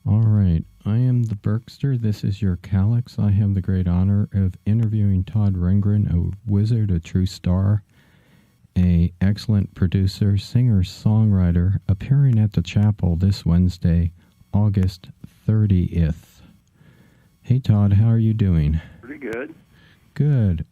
All right. I am the Berkestir. This is your Calyx. I have the great honor of interviewing Todd Rundgren, a wizard, a true star, a excellent producer, singer, songwriter, appearing at the chapel this Wednesday, August 30th. Hey, Todd, how are you doing? Pretty good. Good.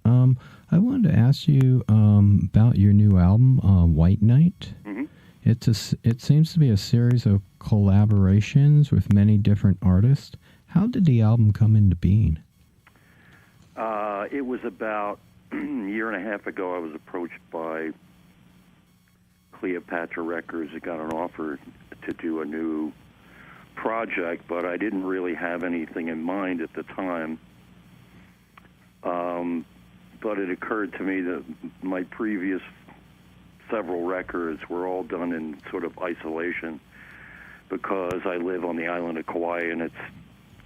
I wanted to ask you about your new album, White Knight. Mm-hmm. It seems to be a series of collaborations with many different artists. How did the album come into being? It was about a year and a half ago. I was approached by Cleopatra Records. I got an offer to do a new project, but I didn't really have anything in mind at the time. But it occurred to me that my previous several records were all done in sort of isolation because I live on the island of Kauai and it's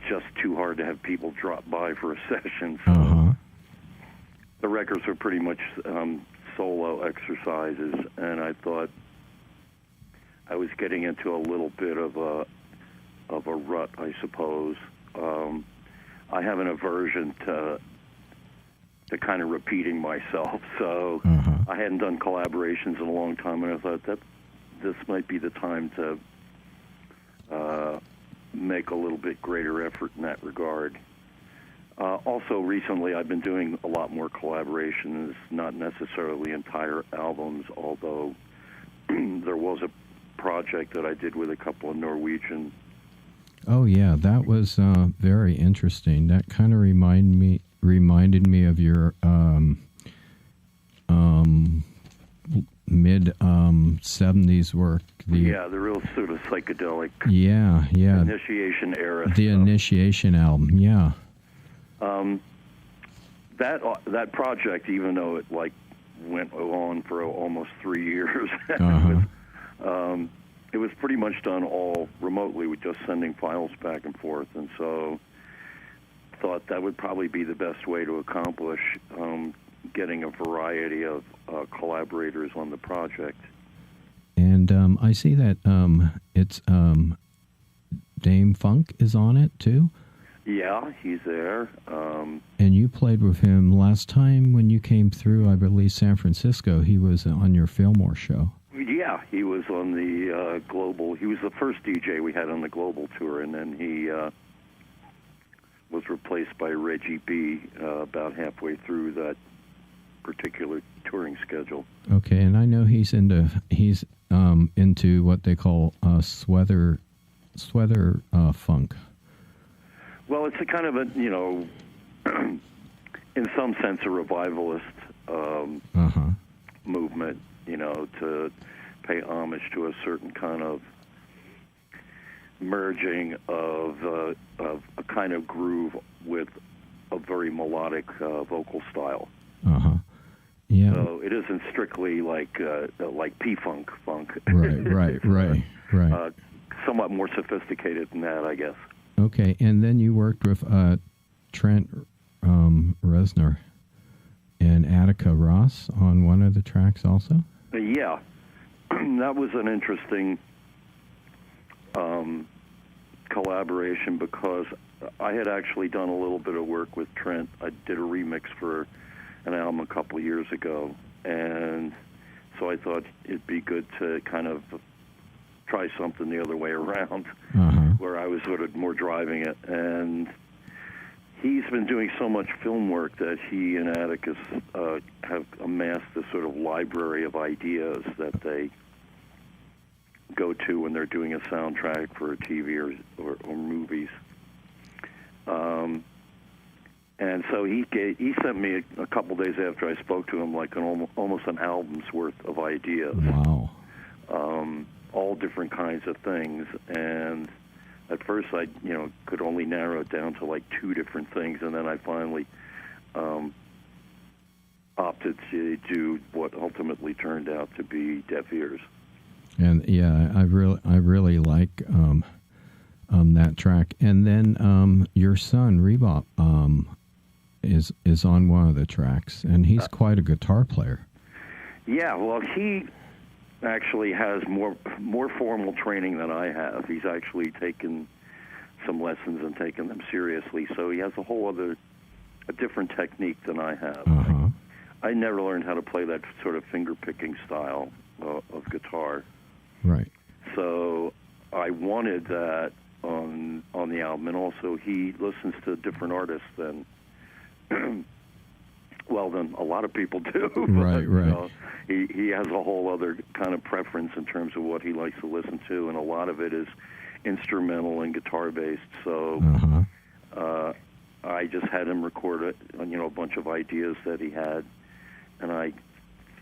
just too hard to have people drop by for a session. So the records were pretty much solo exercises, and I thought I was getting into a little bit of a rut, I suppose. I have an aversion to kind of repeating myself, so I hadn't done collaborations in a long time, and I thought that this might be the time to make a little bit greater effort in that regard. Also, recently I've been doing a lot more collaborations, not necessarily entire albums, although there was a project that I did with a couple of Norwegian. Oh yeah, that was very interesting. That kind of reminded me of your mid 70s work. The real sort of psychedelic. Yeah. Initiation era. The stuff. Initiation album. Yeah. That project, even though it went on for almost 3 years, it was pretty much done all remotely with just sending files back and forth, and so thought that would probably be the best way to accomplish getting a variety of collaborators on the project. And I see that it's Dame Funk is on it too. Yeah, he's there. And you played with him last time when you came through, I believe, San Francisco. He was on your Fillmore show. Yeah, he was on the Global. He was the first DJ we had on the Global tour, and then he was replaced by Reggie B about halfway through that particular touring schedule. Okay, and I know he's into what they call sweater funk. Well, it's a kind of a, in some sense, a revivalist movement, to pay homage to a certain kind of merging of a kind of groove with a very melodic vocal style. Yeah. So it isn't strictly like P-funk funk. Right. Somewhat more sophisticated than that, I guess. Okay, and then you worked with Trent Reznor and Attica Ross on one of the tracks also? Yeah. That was an interesting collaboration because I had actually done a little bit of work with Trent. I did a remix for an album a couple of years ago, and so I thought it'd be good to kind of try something the other way around, where I was sort of more driving it. And he's been doing so much film work that he and Atticus have amassed this sort of library of ideas that they go to when they're doing a soundtrack for a TV or movies. And so he sent me a couple days after I spoke to him almost an album's worth of ideas. Wow. All different kinds of things. And at first I could only narrow it down to 2 different things, and then I finally opted to do what ultimately turned out to be Deaf Ears. And yeah, I really like that track. And then your son Rebop is on one of the tracks, and he's quite a guitar player. Yeah, well, he actually has more formal training than I have. He's actually taken some lessons and taken them seriously. So he has a different technique than I have. Uh-huh. I never learned how to play that sort of finger-picking style of guitar. Right. So I wanted that on the album, and also he listens to different artists than than a lot of people do. Right, right. You know, he has a whole other kind of preference in terms of what he likes to listen to, and a lot of it is instrumental and guitar-based. So I just had him record a bunch of ideas that he had, and I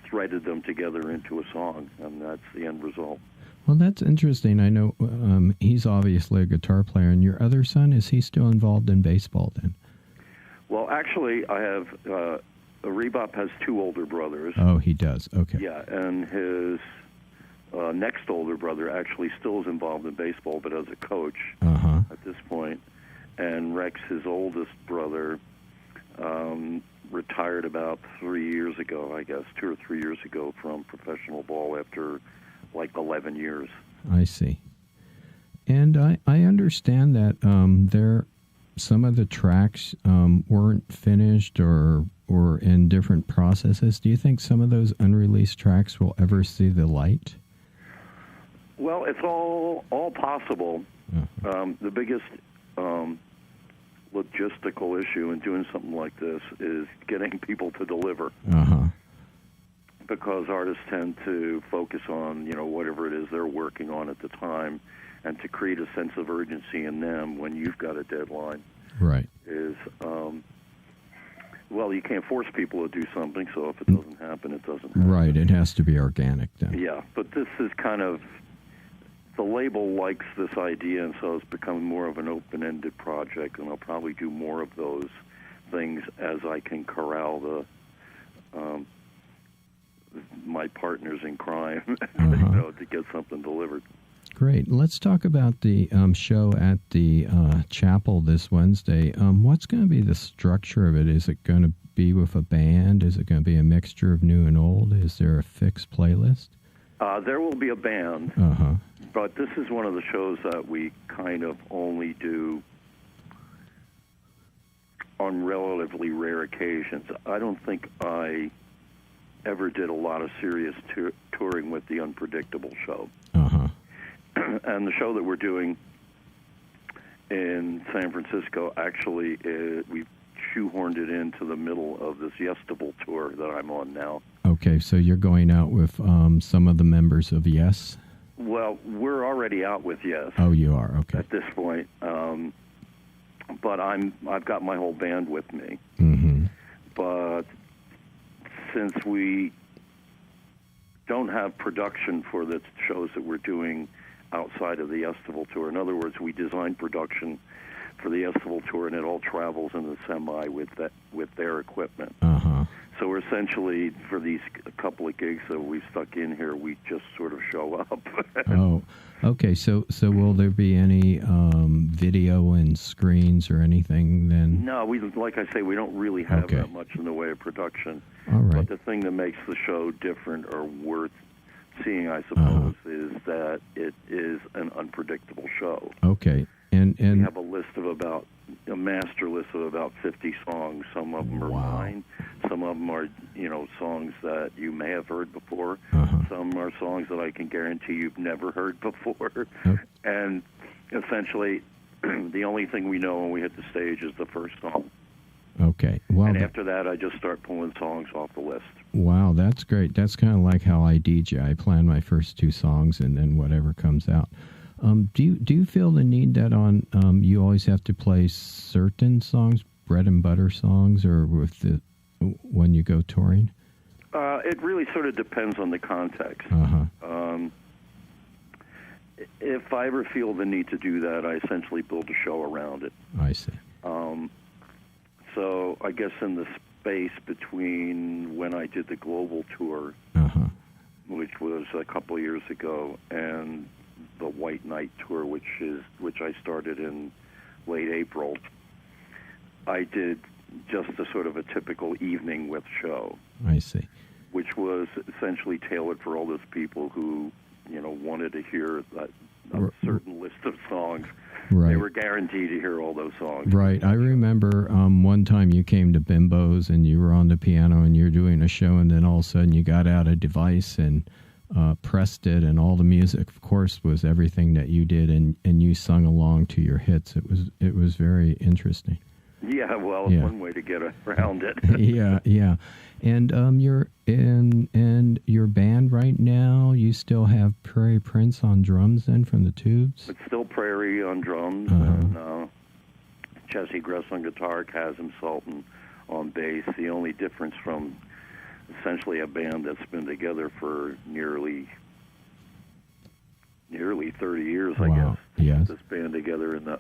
threaded them together into a song, and that's the end result. Well, that's interesting. I know he's obviously a guitar player, and your other son, is he still involved in baseball then? Well, actually, I have Rebop has two older brothers. Oh, he does. Okay. Yeah, and his next older brother actually still is involved in baseball, but as a coach at this point. And Rex, his oldest brother, retired about 3 years ago, I guess, 2 or 3 years ago from professional ball after like 11 years. I see. And I understand that some of the tracks weren't finished or in different processes. Do you think some of those unreleased tracks will ever see the light? Well, it's all possible. The biggest logistical issue in doing something like this is getting people to deliver. Because artists tend to focus on, whatever it is they're working on at the time, and to create a sense of urgency in them when you've got a deadline. Right. Is, you can't force people to do something, so if it doesn't happen, it doesn't happen. Right, it has to be organic then. Yeah, but this is kind of, the label likes this idea, and so it's become more of an open-ended project, and I'll probably do more of those things as I can corral my partners in crime, to get something delivered. Great. Let's talk about the show at the chapel this Wednesday. What's going to be the structure of it? Is it going to be with a band? Is it going to be a mixture of new and old? Is there a fixed playlist? There will be a band, but this is one of the shows that we kind of only do on relatively rare occasions. I don't think I ever did a lot of serious touring with the Unpredictable show. And the show that we're doing in San Francisco, actually, we've shoehorned it into the middle of this Yestival tour that I'm on now. Okay, so you're going out with some of the members of Yes? Well, we're already out with Yes. Oh, you are? Okay. At this point. But I've got my whole band with me. But since we don't have production for the shows that we're doing outside of the Yestival tour, in other words, we design production for the Yestival tour, and it all travels in the semi with their equipment. So we're essentially, for these couple of gigs that we've stuck in here, we just sort of show up. Oh, okay. So will there be any video and screens or anything then? No, like I say, we don't really have that much in the way of production. All right. But the thing that makes the show different or worth seeing, I suppose, is that it is an unpredictable show. Okay. And we have a master list of about 50 songs. Some of them are mine. Some of them are, songs that you may have heard before. Some are songs that I can guarantee you've never heard before. And essentially, the only thing we know when we hit the stage is the first song. Okay. Well, and after that, I just start pulling songs off the list. Wow, that's great. That's kind of like how I DJ. I plan my first 2 songs and then whatever comes out. Do you feel the need that you always have to play certain songs, bread and butter songs, or when you go touring? It really sort of depends on the context. If I ever feel the need to do that, I essentially build a show around it. I see. So I guess in the space between when I did the global tour, which was a couple years ago, and the White Night tour, which I started in late April, I did just a sort of a typical evening with show. I see. Which was essentially tailored for all those people who, wanted to hear a certain list of songs Right. They were guaranteed to hear all those songs. Right. I remember one time you came to Bimbo's and you were on the piano and you're doing a show, and then all of a sudden you got out a device and pressed it, and all the music, of course, was everything that you did, and you sung along to your hits. It was very interesting. Yeah, well, it's one way to get around it. yeah. And you're in your band right now. You still have Prairie Prince on drums then from the Tubes? It's still Prairie on drums, and Jesse Gress on guitar, Chasm Sultan on bass. The only difference from essentially a band that's been together for nearly 30 years, I guess. Yes. This band together in the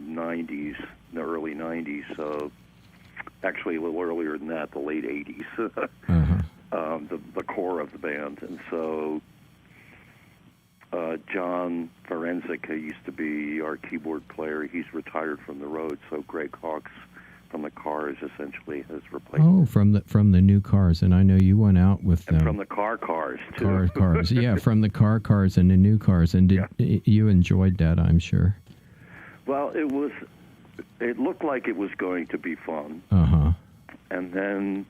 90s, the early 90s. So actually a little earlier than that, the late 80s. The core of the band, and so John Forensic, who used to be our keyboard player, he's retired from the road. So Greg Hawkes from the Cars essentially has replaced. Oh, from the new Cars, and I know you went out with them. And from the Cars too. Cars, yeah, from the Cars and the new Cars, and you enjoyed that, I'm sure. Well, it looked like it was going to be fun. And then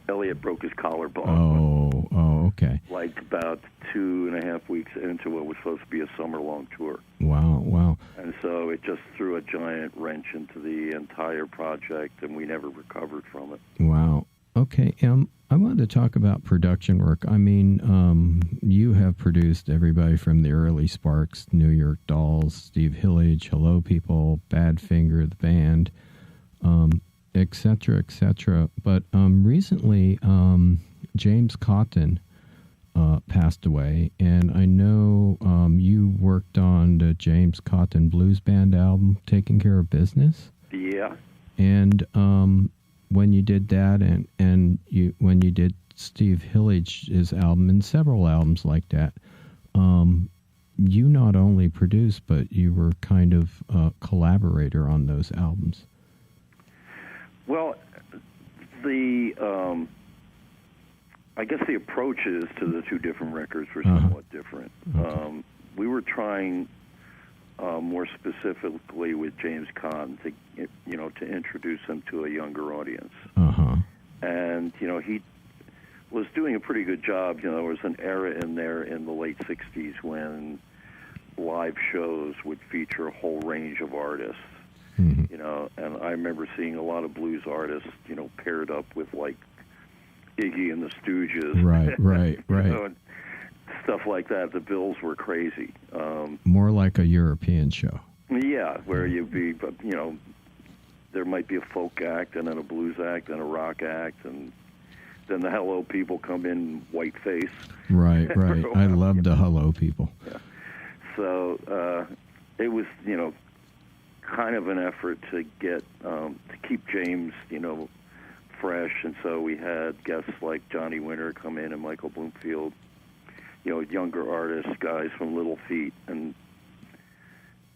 Elliot broke his collarbone. Oh, okay. Like about 2.5 weeks into what was supposed to be a summer-long tour. Wow. And so it just threw a giant wrench into the entire project, and we never recovered from it. Wow. Okay, I wanted to talk about production work. I mean, you have produced everybody from the early Sparks, New York Dolls, Steve Hillage, Hello People, Badfinger, the band, et cetera, et cetera. But recently, James Cotton passed away, and I know you worked on the James Cotton Blues Band album, Taking Care of Business. Yeah. And when you did that, and when you did Steve Hillage's album and several albums like that, you not only produced, but you were kind of a collaborator on those albums. Well, I guess the approaches to the two different records were somewhat different. Okay. We were trying more specifically with James Cotton to introduce him to a younger audience. And he was doing a pretty good job. There was an era in there in the late 60s when live shows would feature a whole range of artists. And I remember seeing a lot of blues artists, paired up with like Iggy and the Stooges. Right. And stuff like that. The bills were crazy. More like a European show. Yeah, where you'd be, there might be a folk act and then a blues act and a rock act, and then the Hello People come in white face. Right. I love the Hello People. Yeah. So it was, kind of an effort to get to keep James, fresh, and so we had guests like Johnny Winter come in and Michael Bloomfield, younger artists, guys from Little Feat, and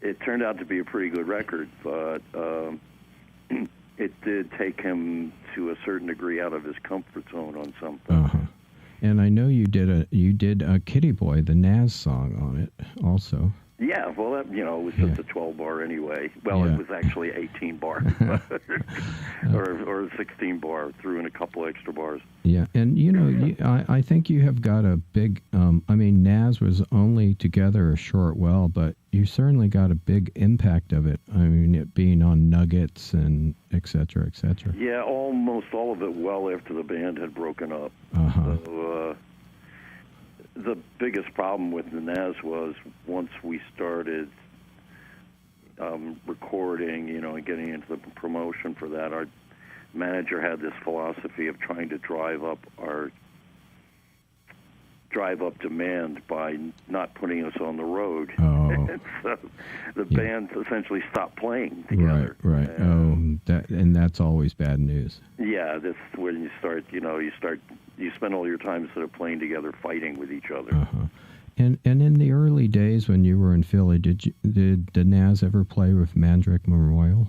it turned out to be a pretty good record, but it did take him to a certain degree out of his comfort zone on something. And I know you did a Kitty Boy, the Nazz song on it also. Yeah, well, that, it was just a 12-bar anyway. Well, it was actually 18-bar, or a 16-bar, threw in a couple extra bars. Yeah, and, I think you have got a big, Nazz was only together a short while, but you certainly got a big impact of it. I mean, it being on Nuggets and et cetera, et cetera. Yeah, almost all of it well after the band had broken up. So, the biggest problem with the Nazz was once we started recording, and getting into the promotion for that, our manager had this philosophy of trying to drive up demand by not putting us on the road. And so the band essentially stopped playing together. Right. And that's always bad news. Yeah, that's when you start. You spend all your time instead of playing together, fighting with each other. And in the early days when you were in Philly, did the Nazz ever play with Mandrake Memorial?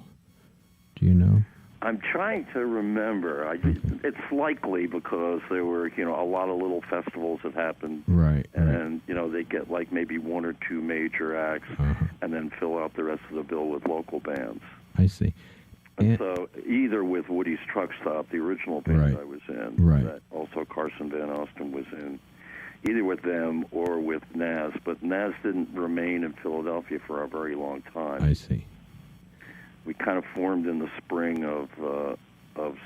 Do you know? I'm trying to remember. It's likely because there were, a lot of little festivals that happened. Right. And, they get like maybe one or two major acts and then fill out the rest of the bill with local bands. I see. And so either with Woody's Truck Stop, the original band I was in, that also Carson Van Osten was in, either with them or with Nazz. But Nazz didn't remain in Philadelphia for a very long time. I see. We kind of formed in the spring of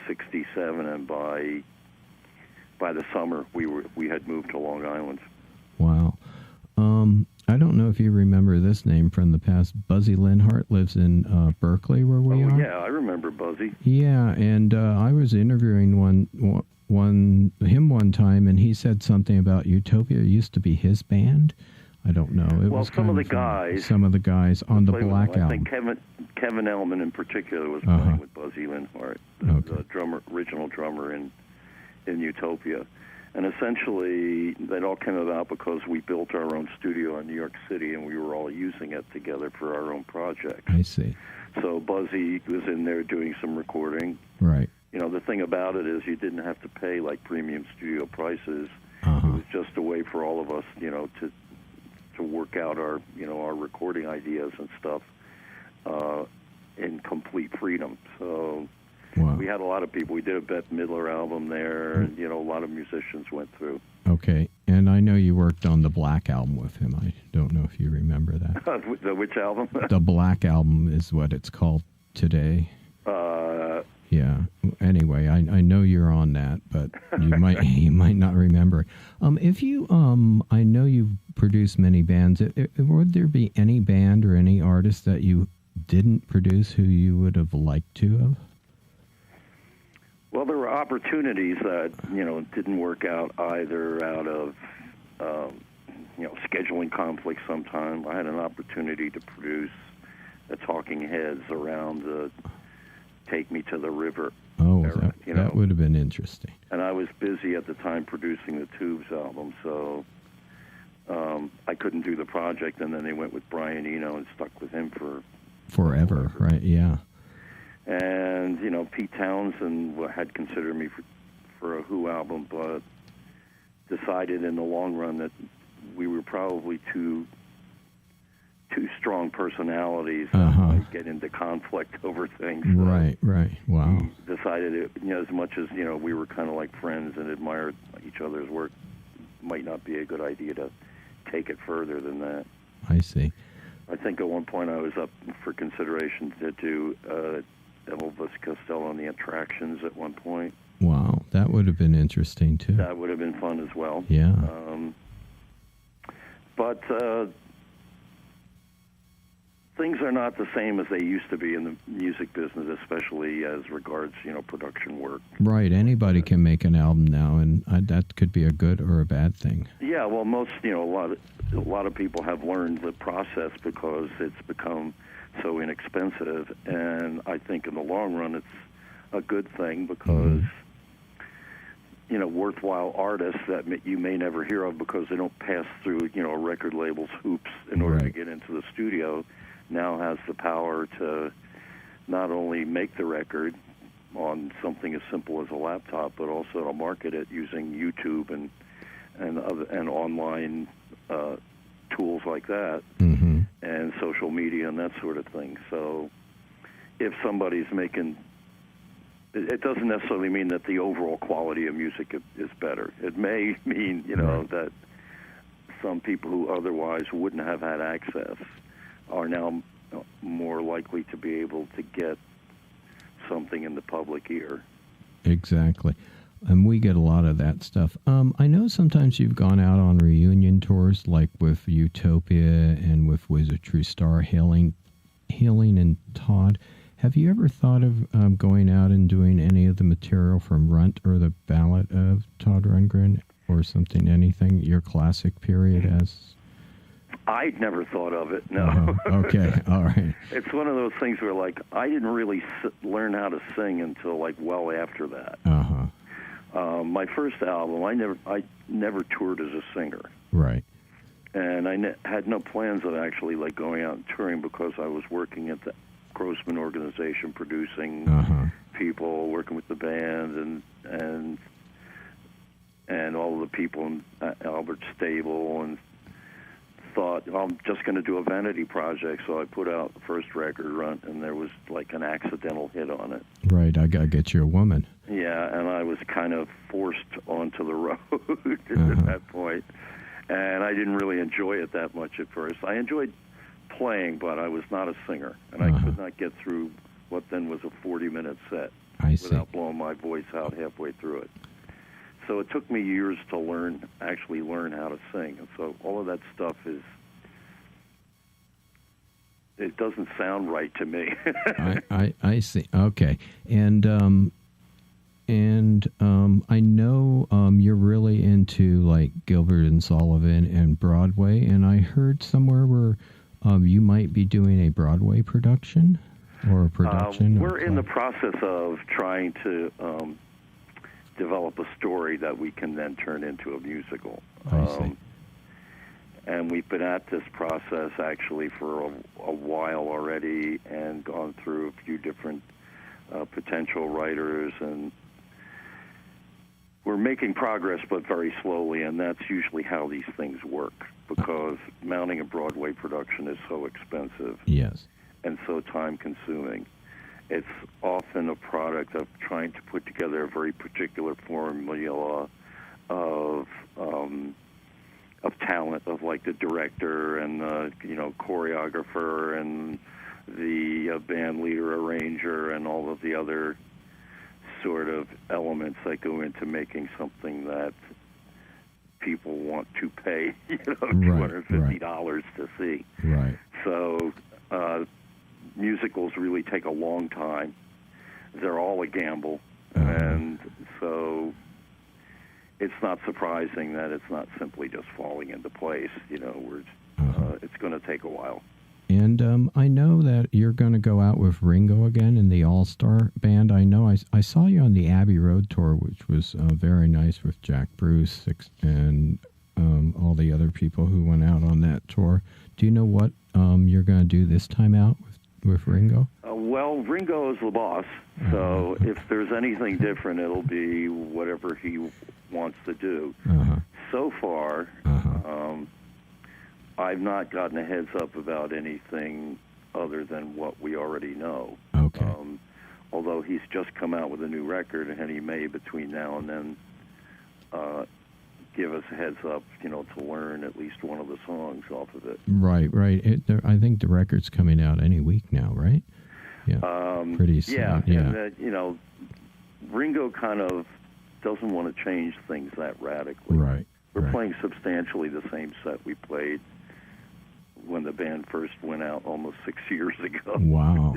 '67, and by the summer we had moved to Long Island. Wow. I don't know if you remember this name from the past. Buzzy Linhart lives in Berkeley, where we are. Yeah, I remember Buzzy. Yeah, and I was interviewing him one time, and he said something about Utopia. It used to be his band. I don't know. Some of the guys on the Black Album. I think Kevin Elman in particular was playing with Buzzy Linhart, the original drummer in Utopia. And essentially, that all came about because we built our own studio in New York City, and we were all using it together for our own projects. I see. So Buzzy was in there doing some recording. Right. The thing about it is you didn't have to pay like premium studio prices. It was just a way for all of us, to work out our recording ideas and stuff in complete freedom. So we had a lot of people. We did a Bette Midler album there, and a lot of musicians went through. Okay, and I know you worked on the Black Album with him. I don't know if you remember that. Which album? The Black Album is what it's called today. Yeah. Anyway, I know you're on that, but you might not remember. If you I know you've produced many bands. Would there be any band or any artist that you didn't produce who you would have liked to have? Well, there were opportunities that didn't work out either out of scheduling conflicts. Sometime I had an opportunity to produce the Talking Heads around the Take Me to the River. Era, that would have been interesting. And I was busy at the time producing the Tubes album, so I couldn't do the project. And then they went with Brian Eno and stuck with him for forever, right? Yeah. And Pete Townsend had considered me for a Who album, but decided in the long run that we were probably two strong personalities that get into conflict over things. So right. Wow. He decided, as much as we were kind of like friends and admired each other's work, might not be a good idea to take it further than that. I see. I think at one point I was up for consideration to do Elvis Costello and the Attractions at one point. Wow, that would have been interesting too. That would have been fun as well. Yeah. But things are not the same as they used to be in the music business, especially as regards, production work. Right. Anybody can make an album now, and that could be a good or a bad thing. Yeah. Well, most, a lot of people have learned the process because it's become so inexpensive, and I think in the long run it's a good thing because worthwhile artists that you may never hear of because they don't pass through a record label's hoops in order to get into the studio now has the power to not only make the record on something as simple as a laptop, but also to market it using YouTube and online tools like that, and social media and that sort of thing. So if somebody's making, it doesn't necessarily mean that the overall quality of music is better. It may mean, that some people who otherwise wouldn't have had access are now more likely to be able to get something in the public ear. Exactly. And we get a lot of that stuff. I know sometimes you've gone out on reunion tours, like with Utopia and with Wizard True Star, Hailing and Todd. Have you ever thought of going out and doing any of the material from Runt or the Ballad of Todd Rundgren or something, anything, your classic period as? I'd never thought of it, no. Okay, all right. It's one of those things where, I didn't really learn how to sing until, well after that. My first album, I never toured as a singer. Right. And I had no plans of actually, going out and touring because I was working at the Grossman organization, producing people, working with the band, and all of the people in Albert Stable, and thought, well, I'm just going to do a vanity project. So I put out the first record, and there was like an accidental hit on it. Right, I got to get you a woman. Yeah, and I was kind of forced onto the road at that point. And I didn't really enjoy it that much at first. I enjoyed playing, but I was not a singer. And I could not get through what then was a 40-minute set without blowing my voice out halfway through it. So it took me years to actually learn how to sing. And so all of that stuff it doesn't sound right to me. I see. Okay. And I know you're really into like Gilbert and Sullivan and Broadway, and I heard somewhere where you might be doing a Broadway production or a production. We're in the process of trying to develop a story that we can then turn into a musical. I see. And we've been at this process actually for a while already, and gone through a few different potential writers, and we're making progress, but very slowly, and that's usually how these things work, because mounting a Broadway production is so expensive. Yes. And so time-consuming. It's often a product of trying to put together a very particular formula of talent, of like the director and the choreographer and the band leader, arranger, and all of the other sort of elements that go into making something that people want to pay, $250 to see. Right. So musicals really take a long time. They're all a gamble, and so it's not surprising that it's not simply just falling into place. It's going to take a while. And I know that you're going to go out with Ringo again in the All-Star Band. I know I saw you on the Abbey Road tour, which was very nice, with Jack Bruce and all the other people who went out on that tour. Do you know what you're going to do this time out with Ringo? Well, Ringo is the boss, so if there's anything different, it'll be whatever he wants to do. So far, I've not gotten a heads up about anything other than what we already know. Okay. Although he's just come out with a new record, and he may, between now and then, give us a heads up, to learn at least one of the songs off of it. Right. I think the record's coming out any week now, right? Yeah. Pretty soon. Yeah. Yeah. And, Ringo kind of doesn't want to change things that radically. Right. We're playing substantially the same set we played when the band first went out almost 6 years ago. Wow.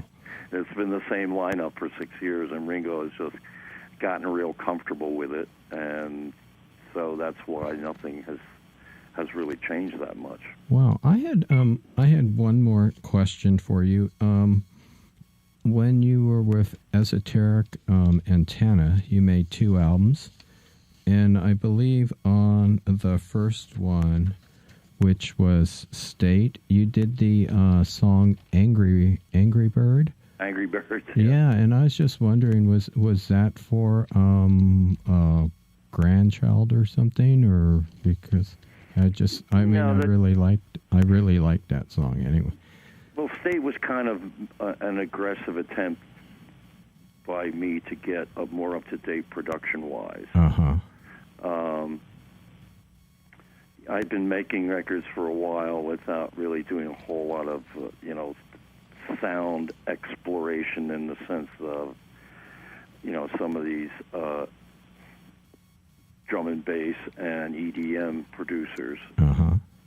It's been the same lineup for 6 years, and Ringo has just gotten real comfortable with it, and so that's why nothing has really changed that much. Wow. I had one more question for you. When you were with Esoteric Antenna, you made 2 albums, and I believe on the first one, which was State, you did the song Angry Bird. Angry Bird. Yeah, and I was just wondering, was that for a grandchild or something, or because I really liked that song anyway. Well, State was kind of an aggressive attempt by me to get a more up-to-date production-wise. I've been making records for a while without really doing a whole lot of, sound exploration in the sense of, some of these drum and bass and EDM producers,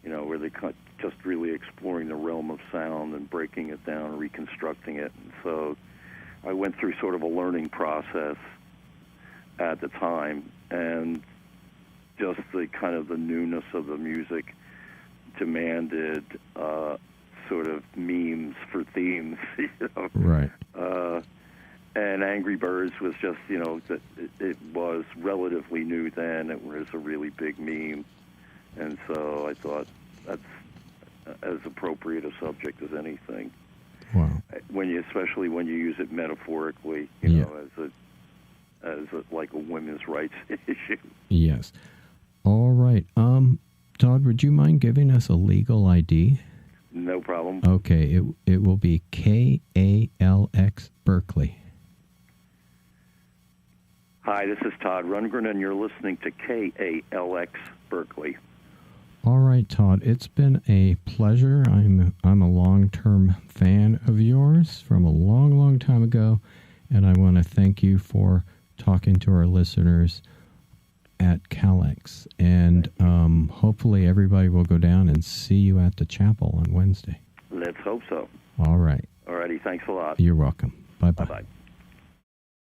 where they just really exploring the realm of sound and breaking it down, reconstructing it. And so I went through sort of a learning process at the time, and just the kind of the newness of the music demanded sort of memes for themes, Right. And Angry Birds was just, that it was relatively new then. It was a really big meme, and so I thought that's as appropriate a subject as anything. Wow. especially when you use it metaphorically, as like a women's rights issue. Yes. All right. Todd, would you mind giving us a legal ID? No problem. Okay, it will be KALX Berkeley. Hi, this is Todd Rundgren, and you're listening to KALX Berkeley. All right, Todd, it's been a pleasure. I'm a long-term fan of yours from a long, long time ago, and I want to thank you for talking to our listeners at KALX. And hopefully everybody will go down and see you at the chapel on Wednesday. Let's hope so. All right. All righty, thanks a lot. You're welcome. Bye-bye. Bye-bye.